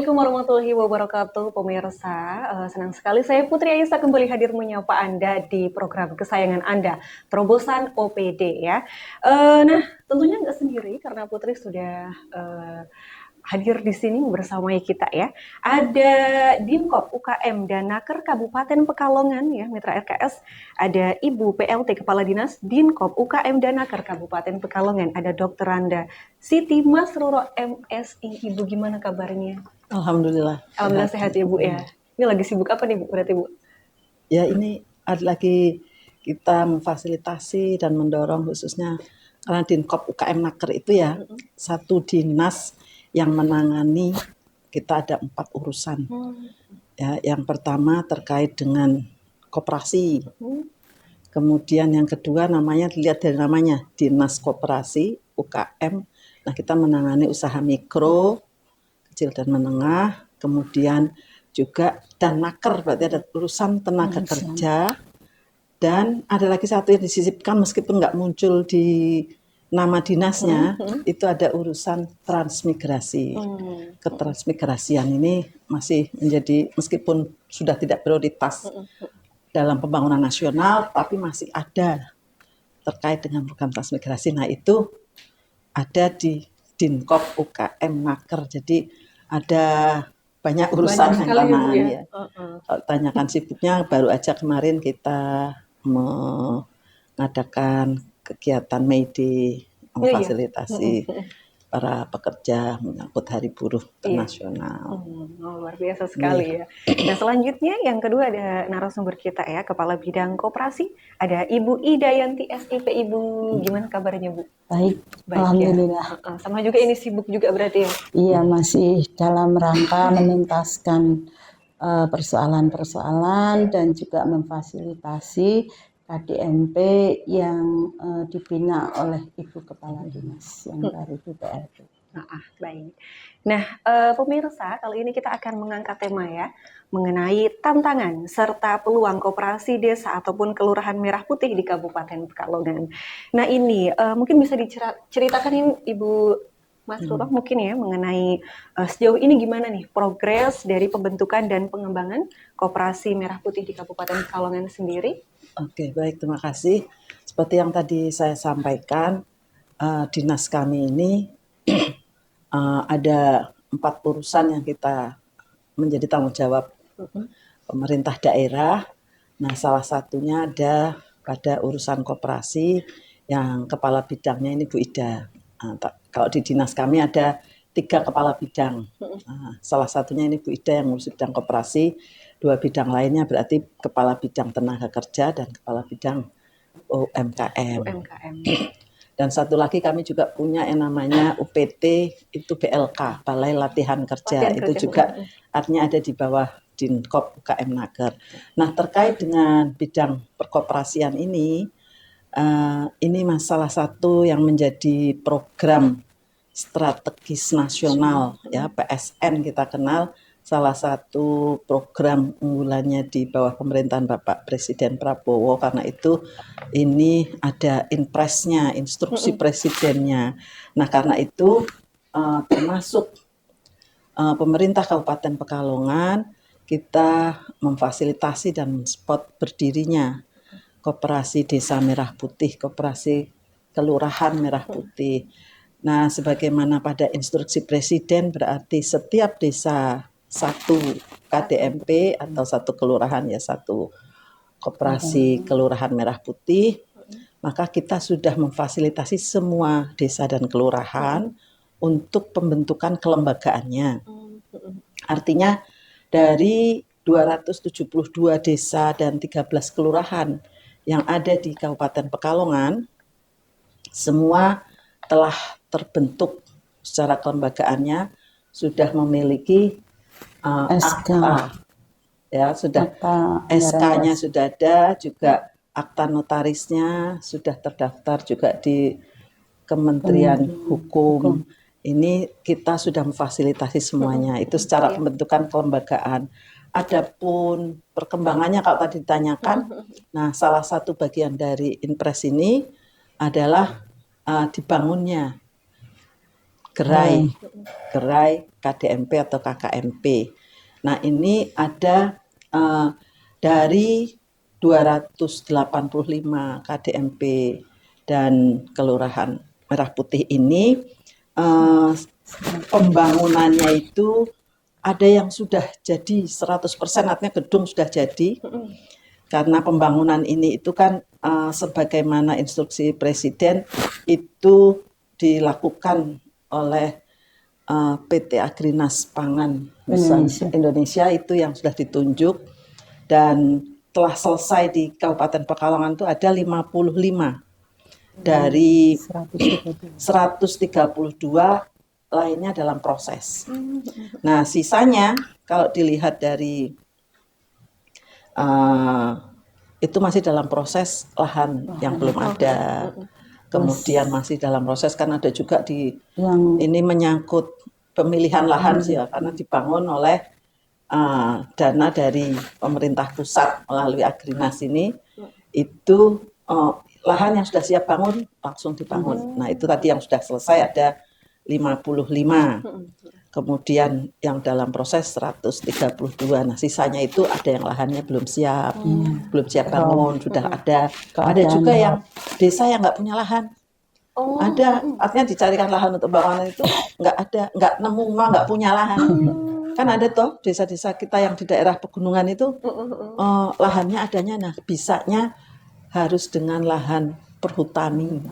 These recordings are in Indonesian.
Assalamualaikum warahmatullahi wabarakatuh, pemirsa. Senang sekali saya Putri Aisyah kembali hadir menyapa Anda di program kesayangan Anda, Terobosan OPD ya. Nah, tentunya nggak sendiri karena Putri sudah hadir di sini bersama kita ya. Ada Dinkop UKM dan Naker Kabupaten Pekalongan ya, Mitra RKS. Ada Ibu PLT Kepala Dinas Dinkop UKM dan Naker Kabupaten Pekalongan. Ada Dr. Randa Siti Masruro MSI. Ibu gimana kabarnya? Alhamdulillah. Alhamdulillah sehat ya Bu ya. Ini lagi sibuk apa nih Bu berarti Bu? Ya ini ada lagi kita memfasilitasi dan mendorong khususnya karena Dinkop UKM Naker itu ya satu dinas yang menangani kita ada 4 urusan. Ya, yang pertama terkait dengan koperasi. Kemudian yang kedua namanya dilihat dari namanya Dinas Koperasi UKM. Nah kita menangani usaha mikro, kecil dan menengah. Kemudian juga dan naker berarti ada urusan tenaga kerja dan ada lagi satu yang disisipkan meskipun nggak muncul di nama dinasnya itu ada urusan transmigrasi. Ketransmigrasian ini masih menjadi meskipun sudah tidak prioritas dalam pembangunan nasional tapi masih ada terkait dengan program transmigrasi. Nah itu ada di Dinkop UKM Naker. Jadi ada banyak urusan yang tangan ya. Kalau tanyakan sibuknya baru aja kemarin kita mengadakan kegiatan May Day memfasilitasi para pekerja menyambut Hari Buruh Internasional. Luar biasa sekali ya. Nah selanjutnya yang kedua ada narasumber kita ya, Kepala Bidang Koperasi, ada Ibu Idayanti SIP. Ibu gimana kabarnya Bu? Baik alhamdulillah. Ya. Sama juga ini sibuk juga berarti ya? Iya masih dalam rangka menuntaskan persoalan-persoalan dan juga memfasilitasi KDMP yang dibina oleh Ibu Kepala Dinas yang baru di PLT. Baik. Nah, pemirsa, kali ini kita akan mengangkat tema ya, mengenai tantangan serta peluang koperasi desa ataupun kelurahan Merah Putih di Kabupaten Pekalongan. Nah, ini mungkin bisa diceritakan Ibu Mas Ruro mungkin ya mengenai sejauh ini gimana nih progres dari pembentukan dan pengembangan koperasi Merah Putih di Kabupaten Pekalongan sendiri? Oke, baik, terima kasih. Seperti yang tadi saya sampaikan, dinas kami ini ada 4 urusan yang kita menjadi tanggung jawab pemerintah daerah. Nah, salah satunya ada pada urusan koperasi yang kepala bidangnya ini Bu Ida. Kalau di dinas kami ada 3 kepala bidang. Salah satunya ini Bu Ida yang ngurus bidang koperasi, 2 bidang lainnya berarti kepala bidang tenaga kerja dan kepala bidang UMKM. Dan satu lagi kami juga punya yang namanya UPT, itu BLK, Balai Latihan Kerja. Itu juga artinya ada di bawah Dinkop UKM Naker. Nah terkait dengan bidang perkoperasian ini salah satu yang menjadi program strategis nasional ya, PSN kita kenal, salah satu program unggulannya di bawah pemerintahan Bapak Presiden Prabowo. Karena itu ini ada inpresnya, instruksi presidennya. Nah karena itu termasuk pemerintah Kabupaten Pekalongan kita memfasilitasi dan mensupport berdirinya Koperasi Desa Merah Putih, Koperasi Kelurahan Merah Putih. Nah, sebagaimana pada instruksi Presiden berarti setiap desa satu KDMP atau satu kelurahan ya satu Koperasi Kelurahan Merah Putih. Maka kita sudah memfasilitasi semua desa dan kelurahan untuk pembentukan kelembagaannya. Artinya dari 272 desa dan 13 kelurahan yang ada di Kabupaten Pekalongan, semua telah terbentuk secara kelembagaannya, sudah memiliki akta, ya sudah SK-nya sudah ada, juga akta notarisnya sudah terdaftar juga di Kementerian Hukum. Ini kita sudah memfasilitasi semuanya. Itu secara pembentukan kelembagaan. Adapun perkembangannya kalau tadi ditanyakan, nah salah satu bagian dari Inpres ini adalah dibangunnya gerai KDMP atau KKMP. Nah, ini ada dari 285 KDMP dan Kelurahan Merah Putih ini pembangunannya itu ada yang sudah jadi 100%, artinya gedung sudah jadi. Karena pembangunan ini itu kan sebagaimana instruksi Presiden itu dilakukan oleh PT Agrinas Pangan Indonesia itu yang sudah ditunjuk dan telah selesai di Kabupaten Pekalongan itu ada 55 dari 132 lainnya dalam proses. Nah, sisanya kalau dilihat dari itu masih dalam proses lahan yang belum ada. Kemudian masih dalam proses kan ada juga ini menyangkut pemilihan lahan sih ya, karena dibangun oleh dana dari pemerintah pusat melalui Agrinas ini itu lahan yang sudah siap bangun langsung dibangun. Nah, itu tadi yang sudah selesai ada 55. Kemudian yang dalam proses 132. Nah, sisanya itu ada yang lahannya belum siap, belum siap bangun, sudah ada. Ada juga yang desa yang nggak punya lahan. Ada, artinya dicarikan lahan untuk bangunan itu nggak ada, nggak nemu, nggak punya lahan. Kan ada toh desa-desa kita yang di daerah pegunungan itu lahannya adanya, nah bisanya harus dengan lahan perhutani.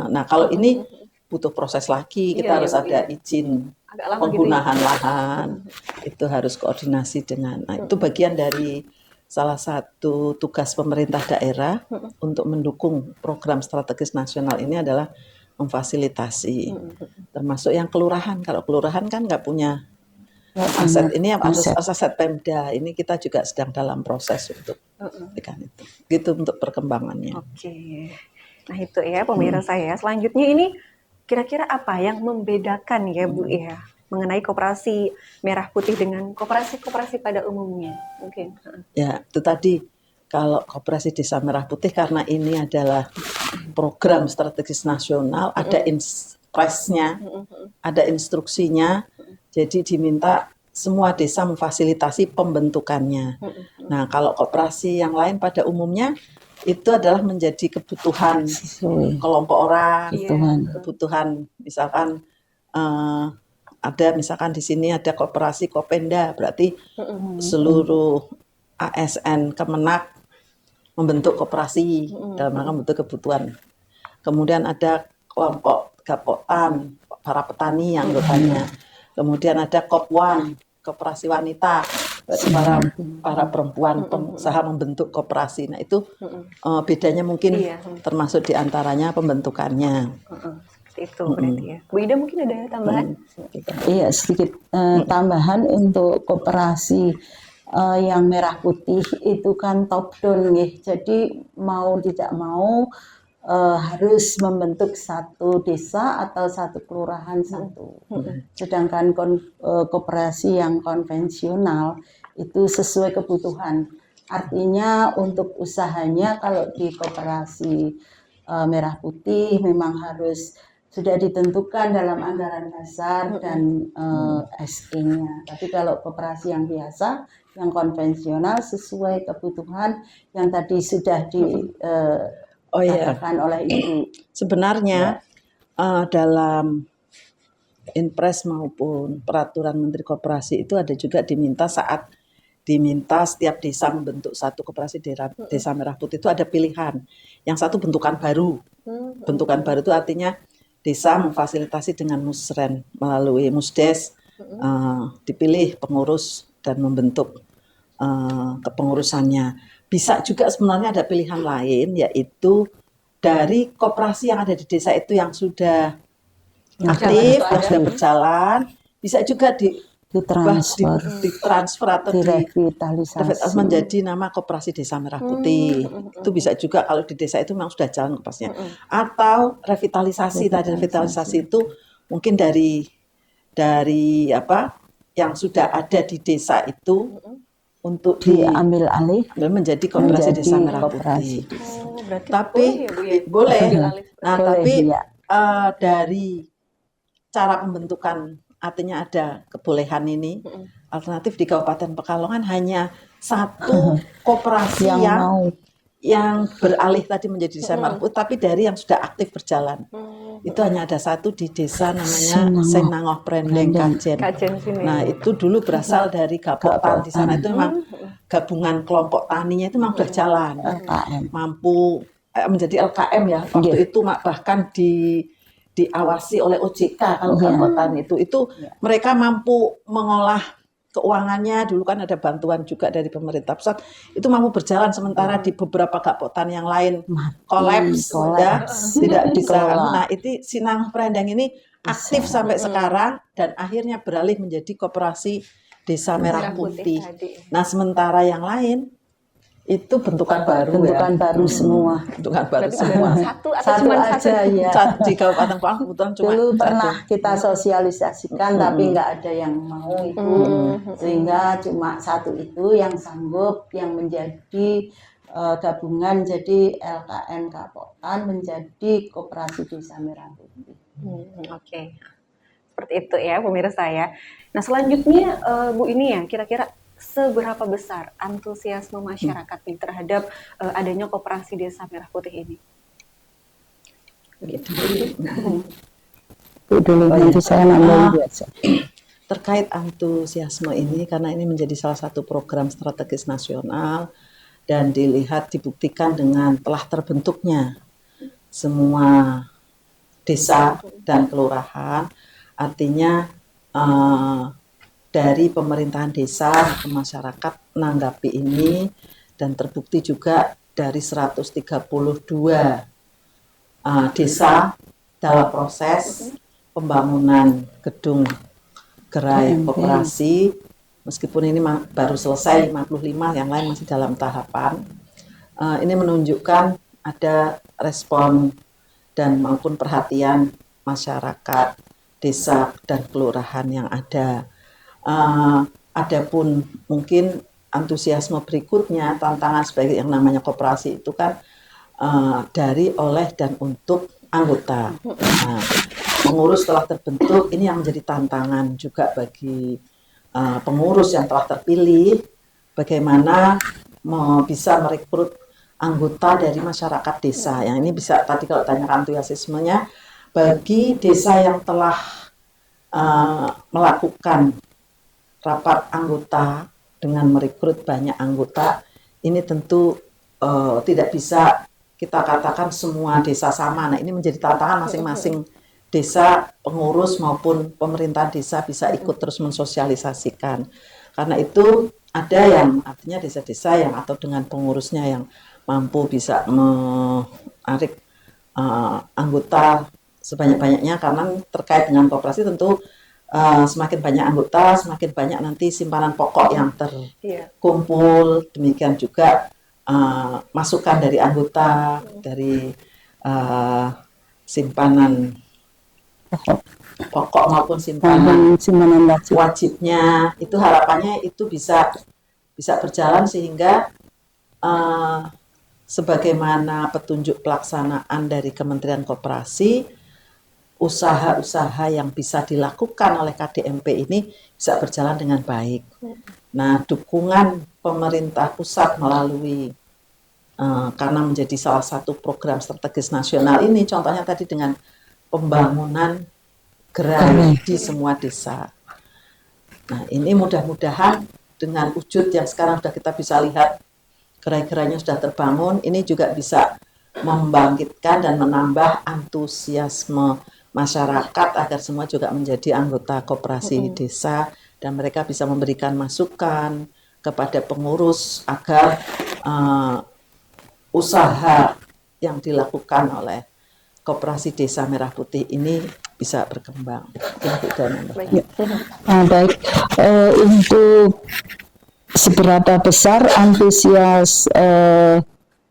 Nah, kalau ini butuh proses lagi, kita harus ada izin penggunaan lahan, itu harus koordinasi dengan. Nah, itu bagian dari salah satu tugas pemerintah daerah untuk mendukung program strategis nasional ini adalah memfasilitasi, termasuk yang kelurahan. Kalau kelurahan kan nggak punya aset, ini yang harus aset Pemda. Ini kita juga sedang dalam proses untuk itu. Gitu untuk perkembangannya. Oke. Nah, itu ya pemirsa ya. Selanjutnya ini kira-kira apa yang membedakan ya Bu ya mengenai koperasi Merah Putih dengan koperasi-koperasi pada umumnya mungkin? Ya, itu tadi kalau koperasi Desa Merah Putih karena ini adalah program strategis nasional, ada impresnya, ada instruksinya, jadi diminta semua desa memfasilitasi pembentukannya. Nah, kalau koperasi yang lain pada umumnya itu adalah menjadi kebutuhan kelompok orang, kebutuhan misalkan ada misalkan di sini ada koperasi Kopenda, berarti seluruh ASN Kemenak membentuk koperasi dalam rangka membentuk kebutuhan. Kemudian ada kelompok Gapotan, para petani yang anggotanya. Kemudian ada Kopwan, koperasi wanita, para perempuan pengusaha membentuk koperasi. Nah, itu bedanya mungkin termasuk diantaranya pembentukannya. Itu berarti ya. Bu Ida mungkin ada tambahan? Iya, sedikit tambahan untuk koperasi yang Merah Putih itu kan top down ya. Jadi mau tidak mau harus membentuk satu desa atau satu kelurahan satu. Sedangkan koperasi yang konvensional itu sesuai kebutuhan. Artinya untuk usahanya kalau di koperasi Merah Putih memang harus sudah ditentukan dalam anggaran dasar dan SE-nya. Tapi kalau koperasi yang biasa, yang konvensional sesuai kebutuhan yang tadi sudah dikatakan oleh Ibu. Sebenarnya dalam Inpres maupun Peraturan Menteri Koperasi itu ada juga diminta setiap desa membentuk satu koperasi Desa Merah Putih itu ada pilihan. Yang satu bentukan baru. Bentukan baru itu artinya desa memfasilitasi dengan musren melalui musdes, dipilih pengurus dan membentuk kepengurusannya. Bisa juga sebenarnya ada pilihan lain, yaitu dari koperasi yang ada di desa itu yang sudah aktif, yang sudah berjalan, bisa juga ditransfer atau direvitalisasi menjadi nama koperasi Desa Merah Putih. Itu bisa juga kalau di desa itu memang sudah jalan koperasinya. Atau revitalisasi. Revitalisasi itu mungkin dari apa yang sudah ada di desa itu untuk diambil alih menjadi koperasi Desa Merah Putih. Tapi boleh. Nah, tapi dari cara pembentukan, artinya ada kebolehan ini. Alternatif di Kabupaten Pekalongan hanya satu koperasi yang mau yang beralih tadi menjadi desa merah putih, tapi dari yang sudah aktif berjalan. Itu hanya ada satu di desa namanya Senangoh Prendeng Kajen. Kajen sini. Nah, itu dulu berasal dari Gapotan. Di sana itu memang gabungan kelompok taninya itu memang berjalan. LKM. Mampu menjadi LKM ya. Waktu itu bahkan diawasi oleh OJK kalau Gapotan itu mereka mampu mengolah keuangannya. Dulu kan ada bantuan juga dari pemerintah pusat, itu mampu berjalan, sementara di beberapa Gapotan yang lain kolaps ya, tidak bisa. Nah, itu Sinang Prendeng ini aktif sampai sekarang dan akhirnya beralih menjadi koperasi Desa Merah Putih. Nah, sementara yang lain itu bentukan baru baru semua. Bentukan baru semua. Satu atau cuma aja satu? ya. Di Kabupaten Pekalongan kebetulan cuma Dulu pernah kita sosialisasikan tapi nggak ada yang mau itu, sehingga cuma satu itu yang sanggup, yang menjadi gabungan jadi LKM Kapotan menjadi Koperasi Desa Merah Putih. Oke. Seperti itu ya pemirsa ya. Nah selanjutnya Bu ini ya, kira-kira seberapa besar antusiasme masyarakat terhadap adanya Koperasi Desa Merah Putih ini? Dulu nanti saya nambah biasa. Terkait antusiasme ini, karena ini menjadi salah satu program strategis nasional dan dibuktikan dengan telah terbentuknya semua desa dan kelurahan, artinya dari pemerintahan desa ke masyarakat menanggapi ini, dan terbukti juga dari 132 desa dalam proses pembangunan gedung gerai koperasi, meskipun ini baru selesai 55, yang lain masih dalam tahapan. Ini menunjukkan ada respon dan maupun perhatian masyarakat desa dan kelurahan yang ada. Adapun mungkin antusiasme berikutnya, tantangan sebagai yang namanya koperasi itu kan dari, oleh, dan untuk anggota. Nah, pengurus telah terbentuk, ini yang menjadi tantangan juga bagi pengurus yang telah terpilih, bagaimana bisa merekrut anggota dari masyarakat desa. Yang ini bisa, tadi kalau tanyakan antusiasmenya, bagi desa yang telah melakukan rapat anggota dengan merekrut banyak anggota, ini tentu tidak bisa kita katakan semua desa sama. Nah, ini menjadi tantangan masing-masing desa, pengurus maupun pemerintah desa bisa ikut terus mensosialisasikan. Karena itu ada yang artinya desa-desa yang atau dengan pengurusnya yang mampu bisa menarik anggota sebanyak-banyaknya, karena terkait dengan koperasi tentu semakin banyak anggota, semakin banyak nanti simpanan pokok yang terkumpul. Demikian juga masukan dari anggota, dari simpanan pokok maupun simpanan wajibnya. Itu harapannya itu bisa berjalan sehingga sebagaimana petunjuk pelaksanaan dari Kementerian Koperasi, usaha-usaha yang bisa dilakukan oleh KDMP ini bisa berjalan dengan baik. Nah, dukungan pemerintah pusat melalui karena menjadi salah satu program strategis nasional ini, contohnya tadi dengan pembangunan gerai di semua desa. Nah, ini mudah-mudahan dengan wujud yang sekarang sudah kita bisa lihat, gerai-gerainya sudah terbangun, ini juga bisa membangkitkan dan menambah antusiasme masyarakat agar semua juga menjadi anggota koperasi desa, dan mereka bisa memberikan masukan kepada pengurus agar usaha yang dilakukan oleh Koperasi Desa Merah Putih ini bisa berkembang. Baik, untuk seberapa besar antusias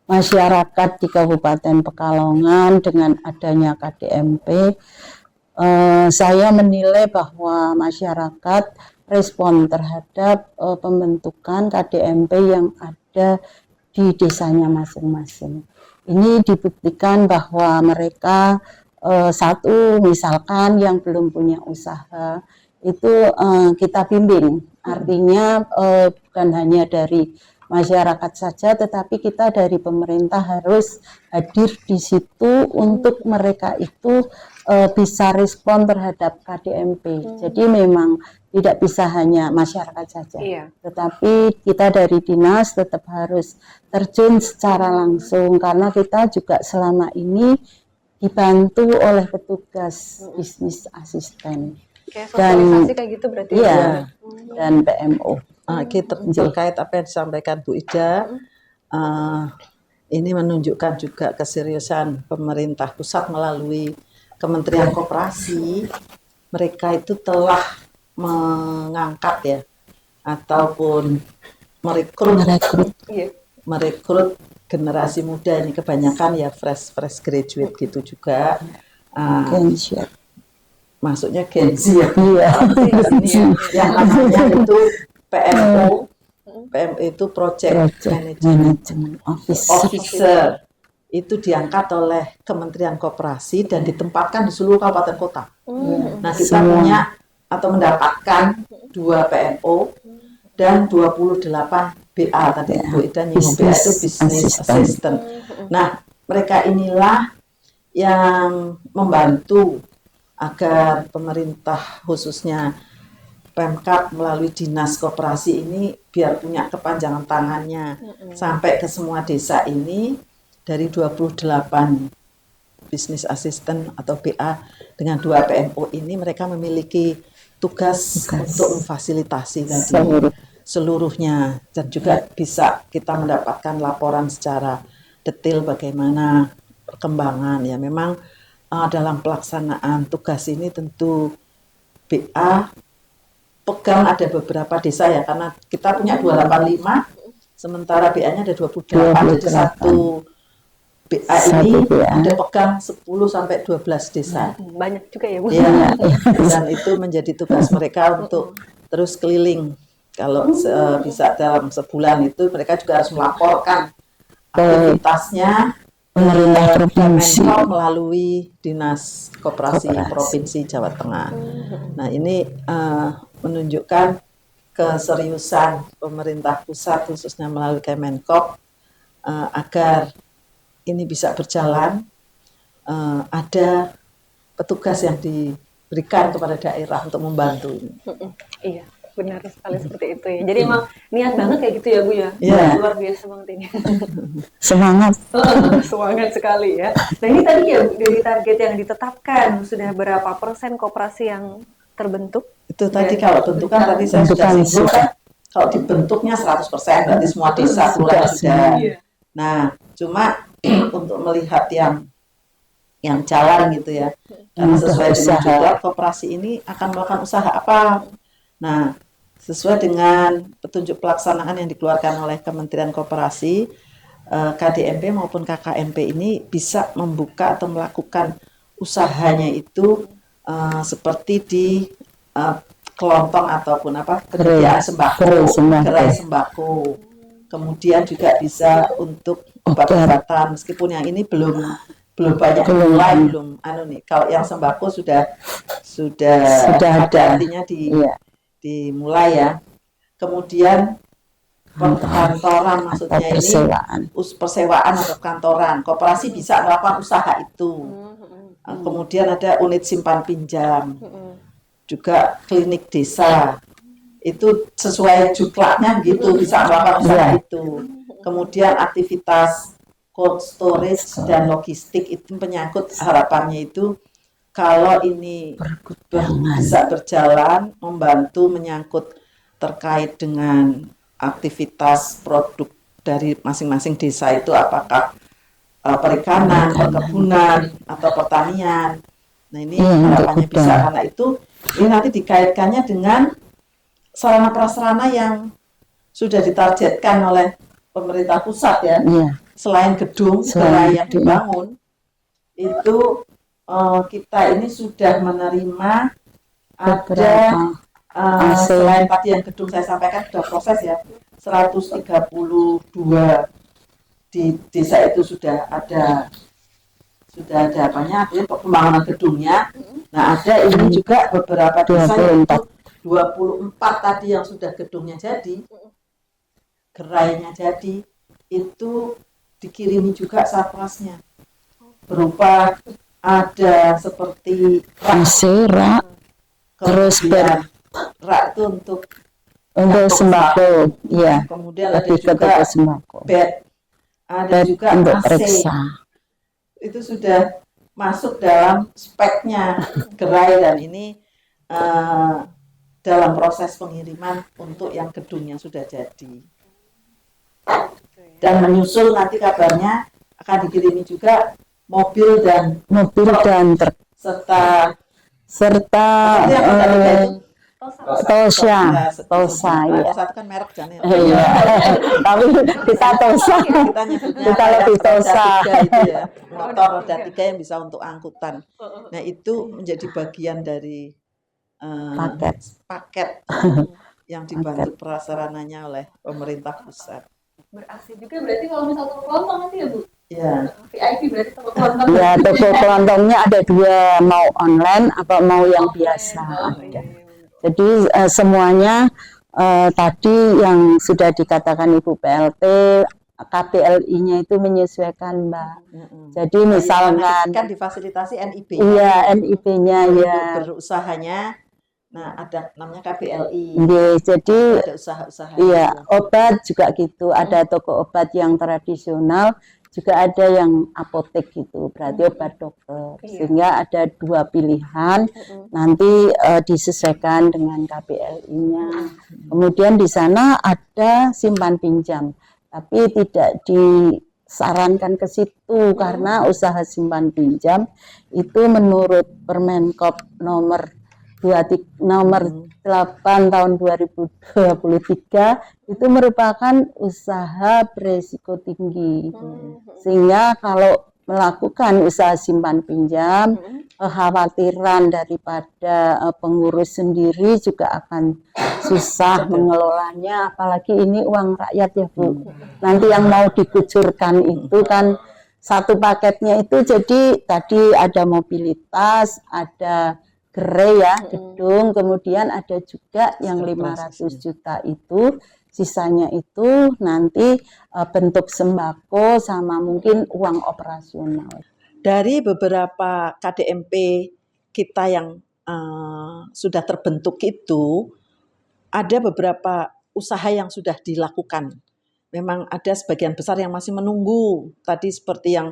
masyarakat di Kabupaten Pekalongan dengan adanya KDMP, saya menilai bahwa masyarakat respon terhadap pembentukan KDMP yang ada di desanya masing-masing. Ini dibuktikan bahwa mereka satu misalkan yang belum punya usaha itu kita bimbing, artinya bukan hanya dari masyarakat saja, tetapi kita dari pemerintah harus hadir di situ untuk mereka itu bisa respon terhadap KDMP. Jadi memang tidak bisa hanya masyarakat saja, tetapi kita dari dinas tetap harus terjun secara langsung karena kita juga selama ini dibantu oleh petugas bisnis asisten. Kayak sosialisasi kayak gitu berarti ya? Dan PMO. Terkait apa yang disampaikan Bu Ida, ini menunjukkan juga keseriusan pemerintah pusat melalui Kementerian Koperasi. Mereka itu telah mengangkat ya, ataupun merekrut generasi muda ini, kebanyakan ya fresh graduate gitu juga. Maksudnya Gen Z ya. Yang namanya itu PMO. PMO itu Project Management Officer. Itu diangkat oleh Kementerian Koperasi dan ditempatkan di seluruh kabupaten kota. Nah, kita punya atau mendapatkan 2 PMO dan 28 BA tadi Bu Ida nyinggung BA itu Business Assistant. Nah, mereka inilah yang membantu agar pemerintah khususnya Pemkab melalui dinas koperasi ini biar punya kepanjangan tangannya sampai ke semua desa ini. Dari 28 business assistant atau BA dengan 2 PMO ini mereka memiliki tugas untuk memfasilitasi seluruhnya dan juga bisa kita mendapatkan laporan secara detail bagaimana perkembangan ya. Memang dalam pelaksanaan tugas ini tentu BA pegang ada beberapa desa ya, karena kita punya 285 sementara BA-nya ada 28, jadi satu BA ini ada pegang 10 sampai 12 desa. Banyak juga ya Bu. Ya, dan itu menjadi tugas mereka untuk terus keliling. Kalau bisa dalam sebulan itu mereka juga harus melaporkan aktivitasnya pemerintah provinsi melalui Dinas Koperasi Provinsi Jawa Tengah. Nah, ini menunjukkan keseriusan pemerintah pusat khususnya melalui Kemenkop agar ini bisa berjalan. Ada petugas yang diberikan kepada daerah untuk membantu ini. Iya, benar sekali seperti itu ya. Jadi emang niat banget kayak gitu ya Bu ya. Luar biasa banget ini. Semangat. Semangat sekali ya. Nah, ini tadi ya dari target yang ditetapkan sudah berapa persen koperasi yang terbentuk? Itu tadi kalau bentukan tadi saya sudah singgung kan, kalau dibentuknya 100% berarti semua desa kelurahan sudah. Nah, cuma untuk melihat yang jalan gitu ya, karena sesuai dengan jadwal koperasi ini akan melakukan usaha apa. Nah, sesuai dengan petunjuk pelaksanaan yang dikeluarkan oleh Kementerian Koperasi, KDMP maupun KKMP ini bisa membuka atau melakukan usahanya itu seperti di kelontong ataupun penyediaan gerai sembako. Kemudian juga bisa untuk obat-obatan, meskipun yang ini belum banyak mulai, kalau yang sembako sudah ada, artinya dimulai ya. Kemudian perkantoran, maksudnya ini persewaan atau kantoran, koperasi bisa melakukan usaha itu. Kemudian ada unit simpan pinjam, juga klinik desa, itu sesuai juklaknya gitu bisa melakukan usaha itu. Kemudian aktivitas cold storage dan logistik itu penyangkut, harapannya itu kalau ini bisa berjalan membantu menyangkut terkait dengan aktivitas produk dari masing-masing desa itu, apakah perikanan, perkebunan atau pertanian. Nah, ini harapannya bisa, karena itu ini nanti dikaitkannya dengan sarana prasarana yang sudah ditargetkan oleh pemerintah pusat ya. Selain gedung yang dibangun itu kita ini sudah menerima ada selain tadi yang gedung saya sampaikan sudah proses ya, 132 di desa itu sudah ada sudah ada apanya, artinya pembangunan gedungnya. Nah, ada ini juga beberapa desa yaitu 24 tadi yang sudah gedungnya jadi, gerainya jadi, itu dikirimi juga surplusnya berupa ada seperti Serak, terus kemudian rak itu untuk sembako, ya, kemudian ada lebih ke juga toko sembako. bed, ada Bed juga untuk AC. periksa. Itu sudah masuk dalam speknya gerai dan ini dalam proses pengiriman untuk yang gedungnya sudah jadi. Dan menyusul nanti kabarnya akan dikirimi juga mobil dan truk serta Tosya, Tosa ya. Tosa itu kan merek jangan. Iya. Tapi kita Tosa, kita nyebutnya kita lebih Tosa. Itu ya, motor roda 3 yang bisa untuk angkutan. Nah, itu menjadi bagian dari paket yang dibantu prasarananya oleh pemerintah pusat. Berasih juga berarti kalau misal toko kelontong nanti ya Bu? Iya. VIP berarti toko kelontong. Ya, toko kelontongnya ada 2, mau online apa mau yang biasa. Ada. Jadi semuanya tadi yang sudah dikatakan Ibu PLT, KPLI-nya itu menyesuaikan, Mbak. Jadi misalkan kan difasilitasi NIB. Iya, NIB-nya ya. Berusahanya. Nah, ada namanya KPLI. Iya, jadi ada usaha-usaha. Iya, obat juga gitu. Ada toko obat yang tradisional, juga ada yang apotek gitu. Berarti obat dokter. Sehingga ada 2 pilihan. Nanti disesuaikan dengan KPLI-nya. Kemudian di sana ada simpan pinjam, tapi tidak disarankan ke situ karena usaha simpan pinjam itu menurut Permenkop nomor 8 tahun 2023 itu merupakan usaha beresiko tinggi. Sehingga kalau melakukan usaha simpan pinjam, kekhawatiran daripada pengurus sendiri juga akan susah mengelolanya, apalagi ini uang rakyat ya Bu. Nanti yang mau dikucurkan itu kan satu paketnya itu, jadi tadi ada mobilitas, ada gerai ya, gedung, kemudian ada juga yang 500 juta itu, sisanya itu nanti bentuk sembako sama mungkin uang operasional. Dari beberapa KDMP kita yang sudah terbentuk itu, ada beberapa usaha yang sudah dilakukan. Memang ada sebagian besar yang masih menunggu, tadi seperti yang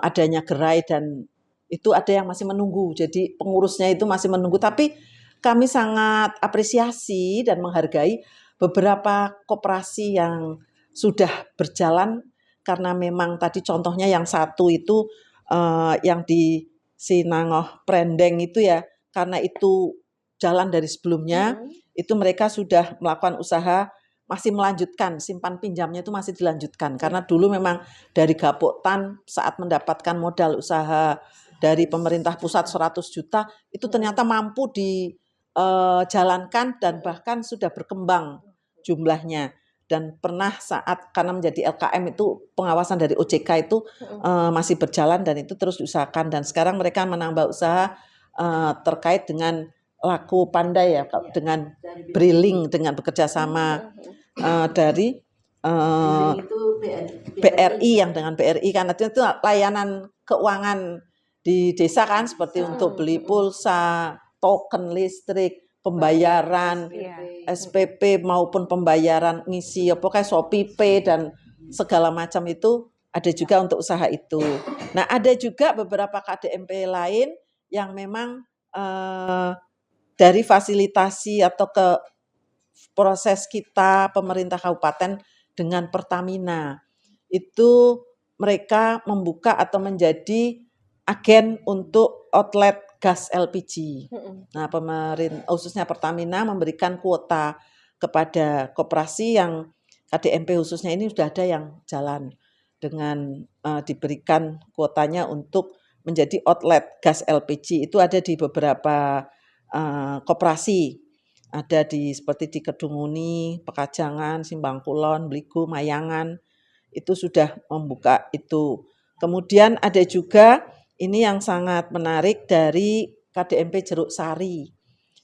adanya gerai dan itu ada yang masih menunggu, jadi pengurusnya itu masih menunggu. Tapi kami sangat apresiasi dan menghargai beberapa koperasi yang sudah berjalan, karena memang tadi contohnya yang satu itu yang di Sinangoh Prendeng itu ya, karena itu jalan dari sebelumnya, itu mereka sudah melakukan usaha, masih melanjutkan, simpan pinjamnya itu masih dilanjutkan. Karena dulu memang dari Gapoktan saat mendapatkan modal usaha dari pemerintah pusat 100 juta, itu ternyata mampu dijalankan dan bahkan sudah berkembang jumlahnya. Dan pernah saat karena menjadi LKM itu pengawasan dari OJK itu masih berjalan dan itu terus diusahakan. Dan sekarang mereka menambah usaha terkait dengan laku pandai ya, dengan Briling, dengan bekerja sama dari BRI, yang dengan BRI kan itu layanan keuangan di desa kan, seperti untuk beli pulsa, token listrik, pembayaran SPP maupun pembayaran ngisi pokoknya Shopee Pay dan segala macam itu ada juga untuk usaha itu. Nah, ada juga beberapa KDMP lain yang memang dari fasilitasi atau ke proses kita pemerintah kabupaten dengan Pertamina itu mereka membuka atau menjadi agen untuk outlet gas LPG. Nah, pemerintah khususnya Pertamina memberikan kuota kepada koperasi yang KDMP khususnya ini sudah ada yang jalan dengan diberikan kuotanya untuk menjadi outlet gas LPG. Itu ada di beberapa koperasi. Ada seperti di Kedunguni, Pekajangan, Simbang Kulon, Bligo, Mayangan. Itu sudah membuka itu. Kemudian ada juga ini yang sangat menarik dari KDMP Jeruk Sari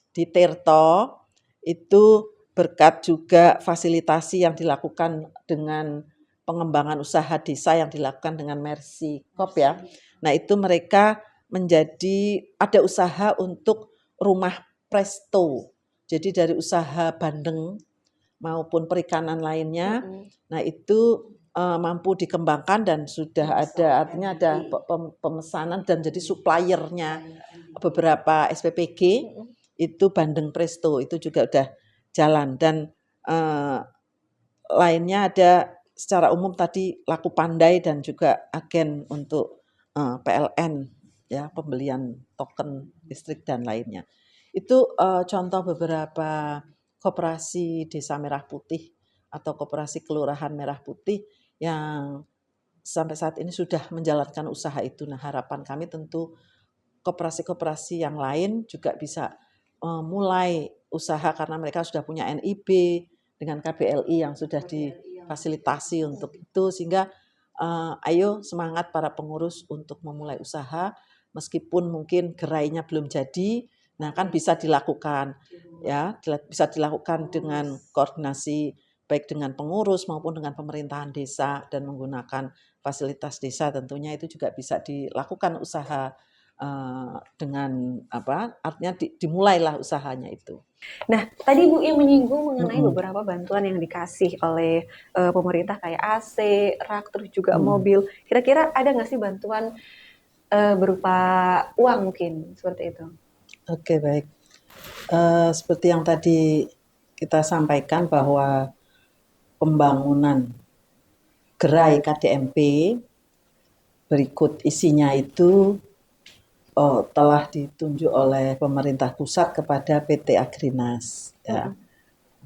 di Tirto, itu berkat juga fasilitasi yang dilakukan dengan pengembangan usaha desa yang dilakukan dengan Mercy Corp ya. Nah itu mereka ada usaha untuk rumah presto. Jadi dari usaha bandeng maupun perikanan lainnya, nah itu mampu dikembangkan dan sudah ada, artinya ada pemesanan dan jadi suppliernya beberapa SPPG itu bandeng presto itu juga udah jalan. Dan lainnya ada secara umum tadi Laku Pandai dan juga agen untuk PLN ya, pembelian token listrik dan lainnya. Itu contoh beberapa koperasi Desa Merah Putih atau koperasi Kelurahan Merah Putih yang sampai saat ini sudah menjalankan usaha itu. Nah, harapan kami tentu koperasi-koperasi yang lain juga bisa mulai usaha karena mereka sudah punya NIB dengan KBLI yang sudah difasilitasi untuk itu, sehingga ayo semangat para pengurus untuk memulai usaha meskipun mungkin gerainya belum jadi. Nah, kan bisa dilakukan ya, bisa dilakukan dengan koordinasi baik dengan pengurus maupun dengan pemerintahan desa dan menggunakan fasilitas desa, tentunya itu juga bisa dilakukan usaha dengan artinya dimulailah usahanya itu. Nah, tadi Bu yang menyinggung mengenai beberapa bantuan yang dikasih oleh pemerintah kayak AC, rak, terus juga mobil. Kira-kira ada nggak sih bantuan berupa uang mungkin seperti itu? Oke, baik. Seperti yang tadi kita sampaikan bahwa pembangunan gerai KDMP berikut isinya itu telah ditunjuk oleh pemerintah pusat kepada PT Agrinas, ya,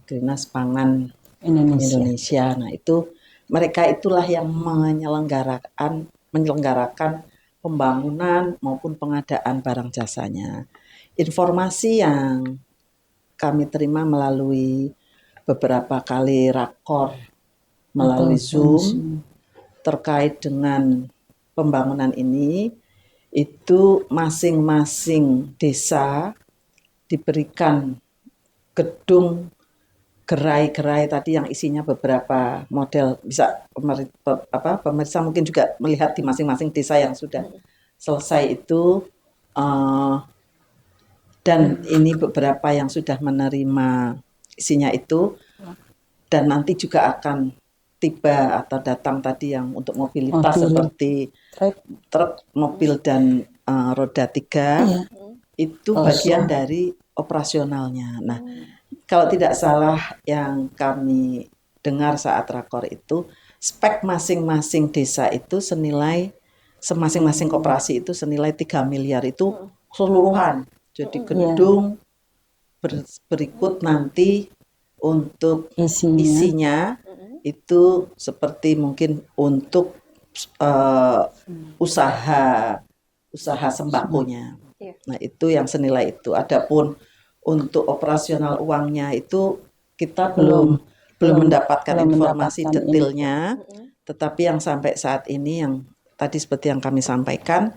Agrinas Pangan Indonesia. Nah itu mereka itulah yang menyelenggarakan pembangunan maupun pengadaan barang jasanya. Informasi yang kami terima melalui beberapa kali rakor melalui Zoom terkait dengan pembangunan ini, itu masing-masing desa diberikan gedung gerai-gerai tadi yang isinya beberapa model. Bisa pemirsa mungkin juga melihat di masing-masing desa yang sudah selesai itu, dan ini beberapa yang sudah menerima isinya itu, dan nanti juga akan tiba atau datang tadi yang untuk mobilitas seperti truk, mobil dan roda 3, itu bagian dari operasionalnya. Nah, kalau tidak salah yang kami dengar saat rakor itu, spek masing-masing desa itu senilai, masing-masing koperasi itu senilai 3 miliar itu keseluruhan. Jadi gedung berikut nanti untuk isinya itu seperti mungkin untuk usaha sembakonya. Nah, itu yang senilai itu. Adapun untuk operasional uangnya itu kita belum mendapatkan informasi detailnya, tetapi yang sampai saat ini yang tadi seperti yang kami sampaikan,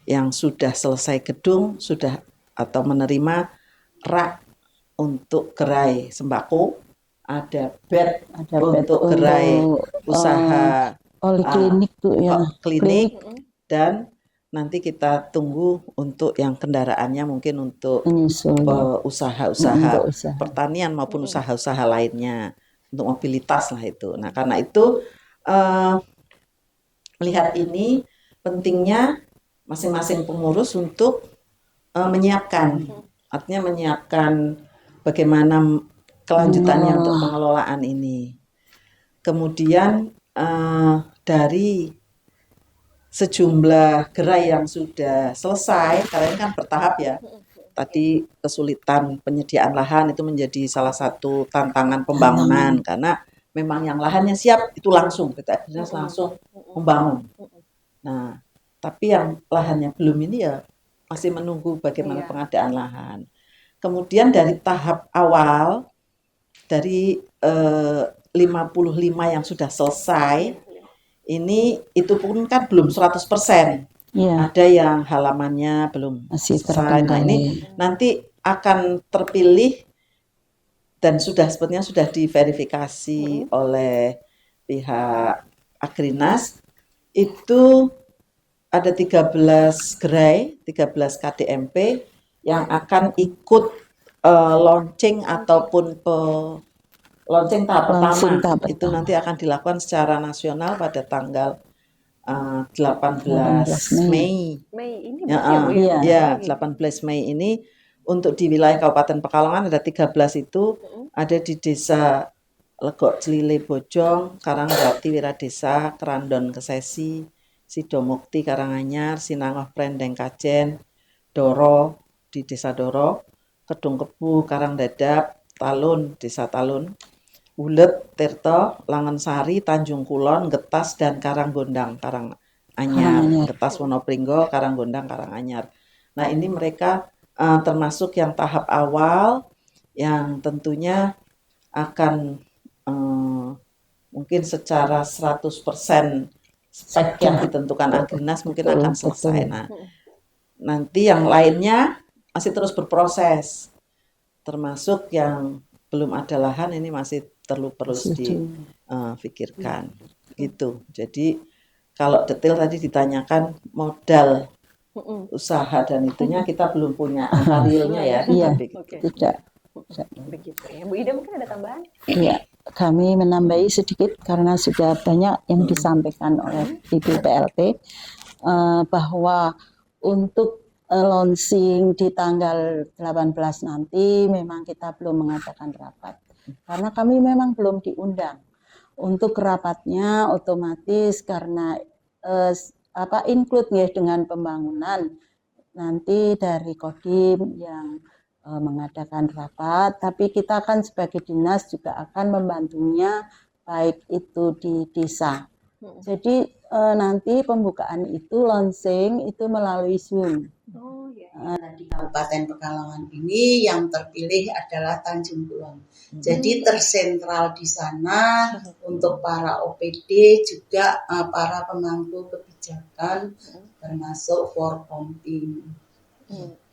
yang sudah selesai gedung sudah atau menerima rak untuk gerai sembako, ada bed untuk gerai usaha klinik tuh ya, klinik, dan nanti kita tunggu untuk yang kendaraannya mungkin untuk usaha-usaha pertanian maupun usaha-usaha lainnya untuk mobilitas lah itu. Nah, karena itu melihat ini pentingnya masing-masing pengurus untuk menyiapkan, artinya menyiapkan bagaimana kelanjutannya untuk pengelolaan ini. Kemudian dari sejumlah gerai yang sudah selesai, karena ini kan bertahap ya. Tadi kesulitan penyediaan lahan itu menjadi salah satu tantangan pembangunan, karena memang yang lahannya siap itu langsung kita langsung membangun. Nah, tapi yang lahannya belum ini ya masih menunggu bagaimana pengadaan lahan. Kemudian dari tahap awal dari 55 yang sudah selesai ini itu pun kan belum 100%. Iya, Ada yang halamannya belum masih selesai. Nah, ini terkendali. nanti akan terpilih dan sebetulnya sudah diverifikasi oleh pihak Agrinas, itu ada 13 gerai, 13 KDMP yang akan ikut launching ataupun launching tahap Launching pertama. tahap Itu pertama. nanti akan dilakukan secara nasional pada tanggal 18 18 Mei. Mei. Mei ini Ya, berarti ya Bu ya? Iya. ya, Oh, gitu. 18 Mei ini untuk di wilayah Kabupaten Pekalongan ada 13 itu, ada di Desa Legok Celile Bojong, Karangjati Wiradesa, Kerandon Kesesi, Sidomukti Karanganyar, Sinangoh Prendeng Kajen, Doro di Desa Doro, Kedung Kebu, Karangdadap, Talun, Desa Talun, Ulet, Tirto, Langensari, Tanjung Kulon, Getas, dan Karanggondang, Karanganyar. Karanganyar. Getas, Wonopringgo, Karanggondang, Karanganyar. Nah, ini mereka termasuk yang tahap awal yang tentunya akan mungkin secara 100% spek yang ditentukan Agrinas mungkin akan selesai. Nah, nanti yang lainnya masih terus berproses, termasuk yang belum ada lahan ini masih perlu dipikirkan gitu. Jadi kalau detail tadi ditanyakan modal usaha dan itunya kita belum punya angka realnya ya. Iya, Tapi Oke, tidak. begitu ya. Bu Ida mungkin ada tambahan? Iya, kami menambahi sedikit karena sudah banyak yang disampaikan oleh Ibu PLT bahwa untuk launching di tanggal 18 nanti memang kita belum mengadakan rapat karena kami memang belum diundang. Untuk rapatnya otomatis karena include ya dengan pembangunan nanti dari Kodim yang mengadakan rapat, tapi kita kan sebagai dinas juga akan membantunya baik itu di desa. Jadi nanti pembukaan itu launching itu melalui Zoom. Oh ya. Di Kabupaten Pekalongan ini yang terpilih adalah Tanjung Kulon. Jadi tersentral di sana untuk para OPD juga para pemangku kebijakan termasuk Forkompim.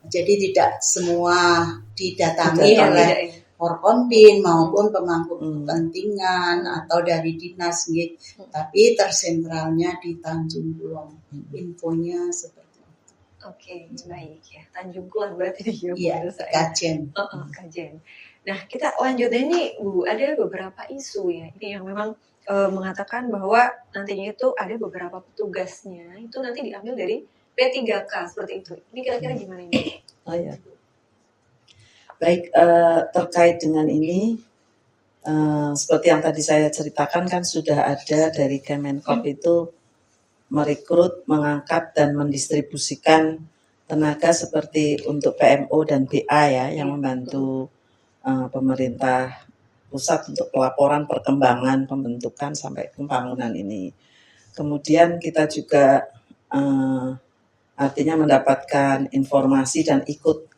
Jadi tidak semua didatangi oleh Forkompim maupun pemangku kepentingan atau dari dinas, tapi tersentralnya di Tanjung Kulon. Infonya seperti Oke, baik ya. Tanjung Kulon berarti di iya, Kajen. Kajen. Nah, kita lanjut ini Bu, ada beberapa isu ya ini yang memang mengatakan bahwa nantinya itu ada beberapa petugasnya itu nanti diambil dari P3K seperti itu. Ini kira-kira gimana ini? Oh ya. Baik, terkait dengan ini seperti yang tadi saya ceritakan kan sudah ada dari Kemenkop itu merekrut, mengangkat dan mendistribusikan tenaga seperti untuk PMO dan BA ya yang membantu pemerintah pusat untuk pelaporan perkembangan pembentukan sampai pembangunan ini. Kemudian kita juga artinya mendapatkan informasi dan ikut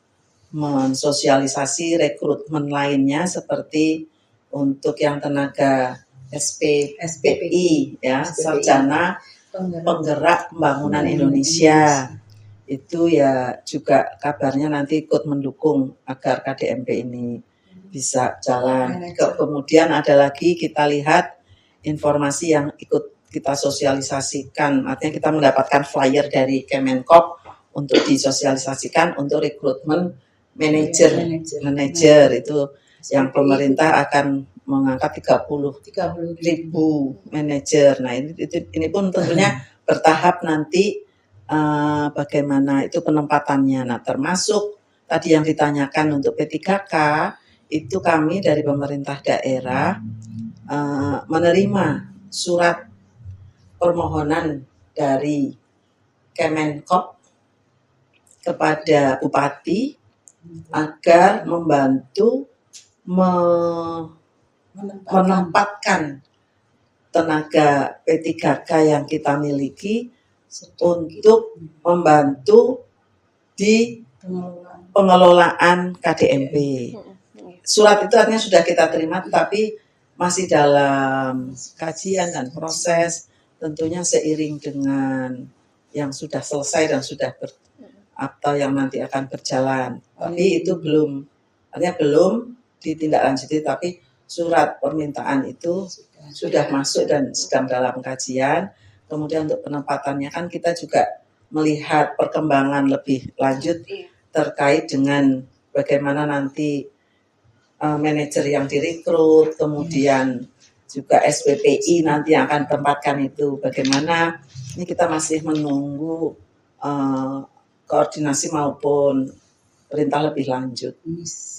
mensosialisasi rekrutmen lainnya seperti untuk yang tenaga SPPI ya, Sarjana Penggerak Pembangunan Indonesia. Itu ya juga kabarnya nanti ikut mendukung agar KDMP ini bisa jalan. Kemudian ada lagi kita lihat informasi yang ikut kita sosialisasikan, artinya kita mendapatkan flyer dari Kemenkop untuk disosialisasikan untuk rekrutmen manajer itu yang pemerintah akan mengangkat 30.000 manajer. Nah ini pun tentunya bertahap nanti bagaimana itu penempatannya. Nah termasuk tadi yang ditanyakan untuk P3K itu kami dari pemerintah daerah menerima surat permohonan dari Kemenkop kepada Bupati agar membantu menempatkan tenaga P3K yang kita miliki untuk membantu di pengelolaan KDMP. Surat itu artinya sudah kita terima, tetapi masih dalam kajian dan proses. tentunya seiring dengan yang sudah selesai dan sudah atau yang nanti akan berjalan. Tapi itu artinya belum ditindaklanjuti, tapi surat permintaan itu sudah masuk dan sedang dalam kajian. Kemudian untuk penempatannya kan kita juga melihat perkembangan lebih lanjut terkait dengan bagaimana nanti manajer yang direkrut, kemudian juga SPPI nanti yang akan tempatkan itu bagaimana. Ini kita masih menunggu koordinasi maupun perintah lebih lanjut.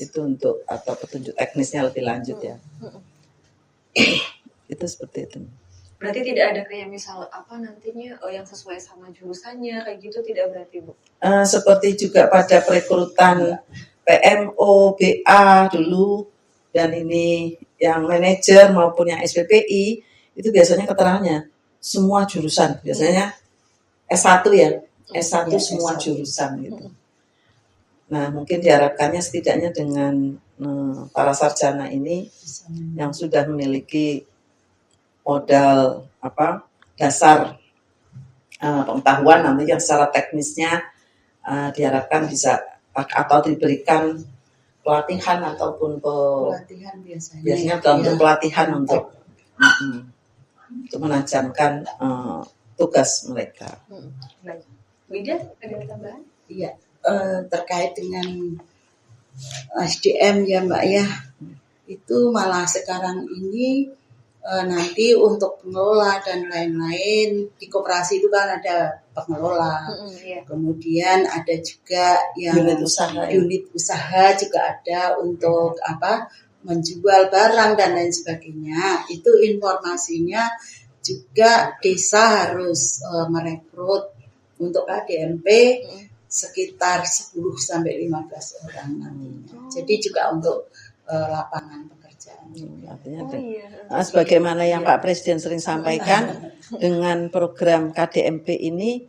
Itu untuk atau petunjuk teknisnya lebih lanjut ya. Itu seperti itu. Berarti tidak ada kayak misal apa nantinya yang sesuai sama jurusannya kayak gitu, tidak berarti Bu? Seperti juga pada perekrutan PMO, BA dulu, dan ini yang manajer maupun yang SPPI itu biasanya keterangannya semua jurusan, biasanya S1 ya, S1 semua jurusan gitu. Nah mungkin diharapkannya setidaknya dengan para sarjana ini yang sudah memiliki modal dasar pengetahuan nanti yang secara teknisnya diharapkan bisa atau diberikan pelatihan ataupun Pelatihan biasanya dalam pelatihan untuk menajamkan tugas mereka. Baik. Wida, ada tambahan? Iya, terkait dengan SDM ya Mbak ya, itu malah sekarang ini nanti untuk pengelola dan lain-lain di koperasi itu kan ada pengelola, kemudian ada juga yang unit usaha juga ada untuk menjual barang dan lain sebagainya. Itu informasinya juga desa harus merekrut untuk KDMP sekitar 10 sampai 15 orang nantinya. Jadi juga untuk lapangan pekerjaan. Artinya sebagaimana yang Pak Presiden sering sampaikan, dengan program KDMP ini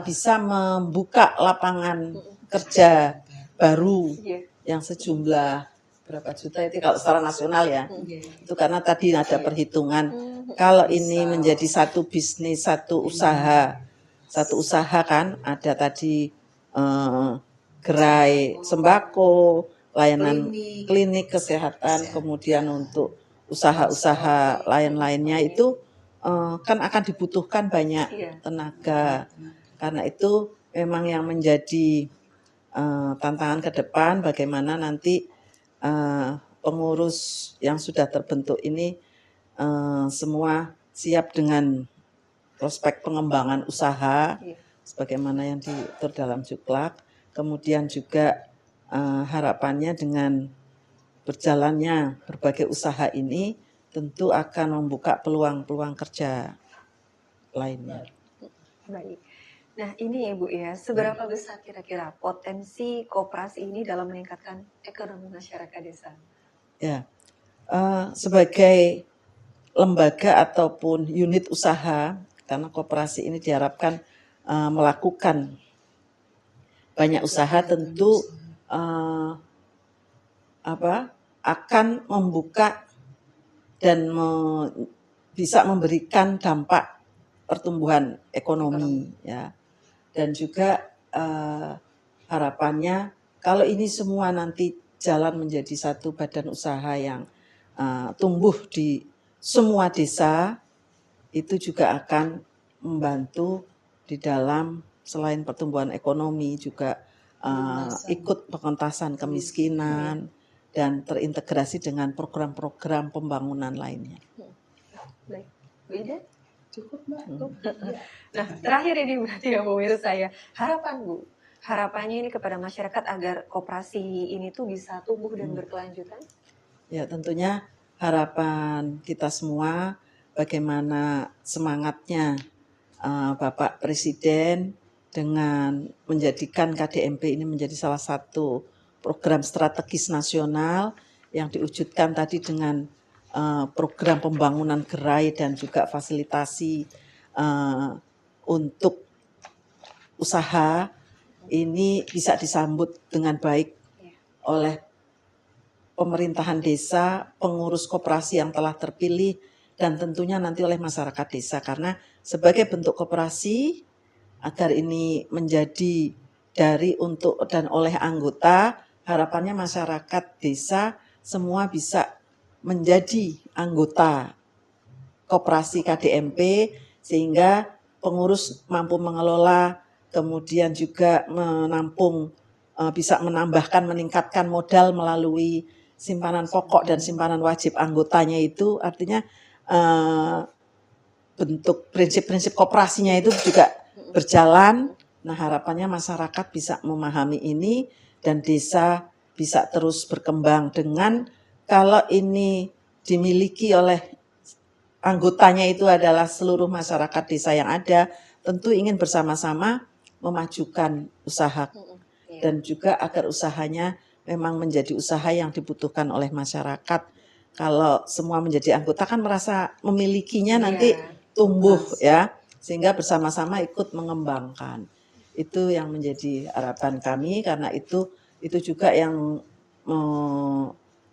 bisa membuka lapangan kerja baru yang sejumlah berapa juta itu kalau secara nasional ya. Itu karena tadi ada perhitungan kalau ini menjadi satu bisnis, satu usaha kan ada tadi gerai sembako, layanan klinik kesehatan, kemudian untuk usaha-usaha lain-lainnya itu kan akan dibutuhkan banyak tenaga. Karena itu memang yang menjadi tantangan ke depan bagaimana nanti pengurus yang sudah terbentuk ini semua siap dengan prospek pengembangan usaha sebagaimana yang diatur dalam Juklak. Kemudian juga harapannya dengan berjalannya berbagai usaha ini tentu akan membuka peluang-peluang kerja lainnya. Baik. Nah ini Ibu ya, seberapa besar kira-kira potensi koperasi ini dalam meningkatkan ekonomi masyarakat desa? Ya, sebagai lembaga ataupun unit usaha, karena koperasi ini diharapkan melakukan banyak usaha, tentu akan membuka dan bisa memberikan dampak pertumbuhan ekonomi ya. Dan juga harapannya kalau ini semua nanti jalan menjadi satu badan usaha yang tumbuh di semua desa, itu juga akan membantu di dalam selain pertumbuhan ekonomi juga ikut pengentasan kemiskinan dan terintegrasi dengan program-program pembangunan lainnya. Baik, Wida? Cukup Mbak. Nah terakhir ini berarti ya pemirsa ya, harapan Bu, harapannya ini kepada masyarakat agar koperasi ini tuh bisa tumbuh dan berkelanjutan? Ya tentunya harapan kita semua bagaimana semangatnya Bapak Presiden dengan menjadikan KDMP ini menjadi salah satu program strategis nasional yang diwujudkan tadi dengan program pembangunan gerai dan juga fasilitasi untuk usaha ini bisa disambut dengan baik oleh pemerintahan desa, pengurus koperasi yang telah terpilih, dan tentunya nanti oleh masyarakat desa, karena sebagai bentuk koperasi agar ini menjadi dari, untuk, dan oleh anggota, harapannya masyarakat desa semua bisa menjadi anggota koperasi KDMP sehingga pengurus mampu mengelola, kemudian juga menampung, bisa menambahkan, meningkatkan modal melalui simpanan pokok dan simpanan wajib anggotanya. Itu artinya bentuk prinsip-prinsip koperasinya itu juga berjalan. Nah, harapannya masyarakat bisa memahami ini dan desa bisa terus berkembang. Dengan kalau ini dimiliki oleh anggotanya itu adalah seluruh masyarakat desa yang ada, tentu ingin bersama-sama memajukan usaha dan juga agar usahanya memang menjadi usaha yang dibutuhkan oleh masyarakat. Kalau semua menjadi anggota kan merasa memilikinya, nanti tumbuh ya, sehingga bersama-sama ikut mengembangkan. Itu yang menjadi harapan kami, karena itu juga yang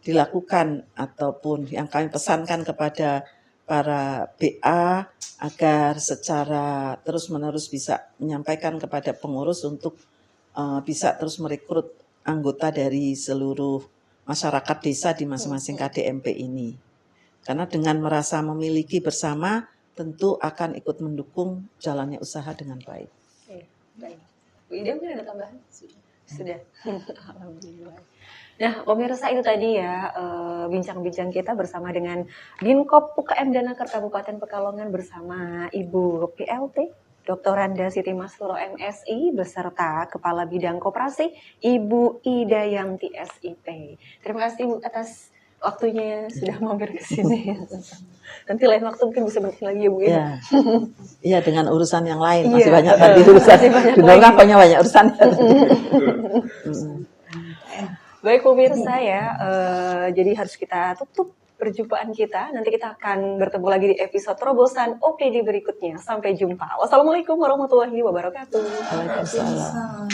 dilakukan ataupun yang kami pesankan kepada para BA agar secara terus-menerus bisa menyampaikan kepada pengurus untuk bisa terus merekrut anggota dari seluruh masyarakat desa di masing-masing KDMP ini. Karena dengan merasa memiliki bersama, tentu akan ikut mendukung jalannya usaha dengan baik. Baik. Bu Ida mungkin ada tambahan? Sudah. Alhamdulillah. Nah, pemirsa, itu tadi ya bincang-bincang kita bersama dengan Dinkop UKM Danaker Kabupaten Pekalongan bersama Ibu PLT Dr. Randa Siti Masturo MSI beserta Kepala Bidang Koperasi Ibu Ida Yanti SIP. Terima kasih Bu atas waktunya sudah mampir ke sini. Nanti lain waktu mungkin bisa bertemu lagi ya Bu ya. Iya, dengan urusan yang lain masih banyak tadi urusan. Banyak urusan. Baik pemirsa ya, jadi harus kita tutup perjumpaan kita. Nanti kita akan bertemu lagi di episode terobosan OPD berikutnya. Sampai jumpa. Wassalamualaikum warahmatullahi wabarakatuh. Waalaikumsalam.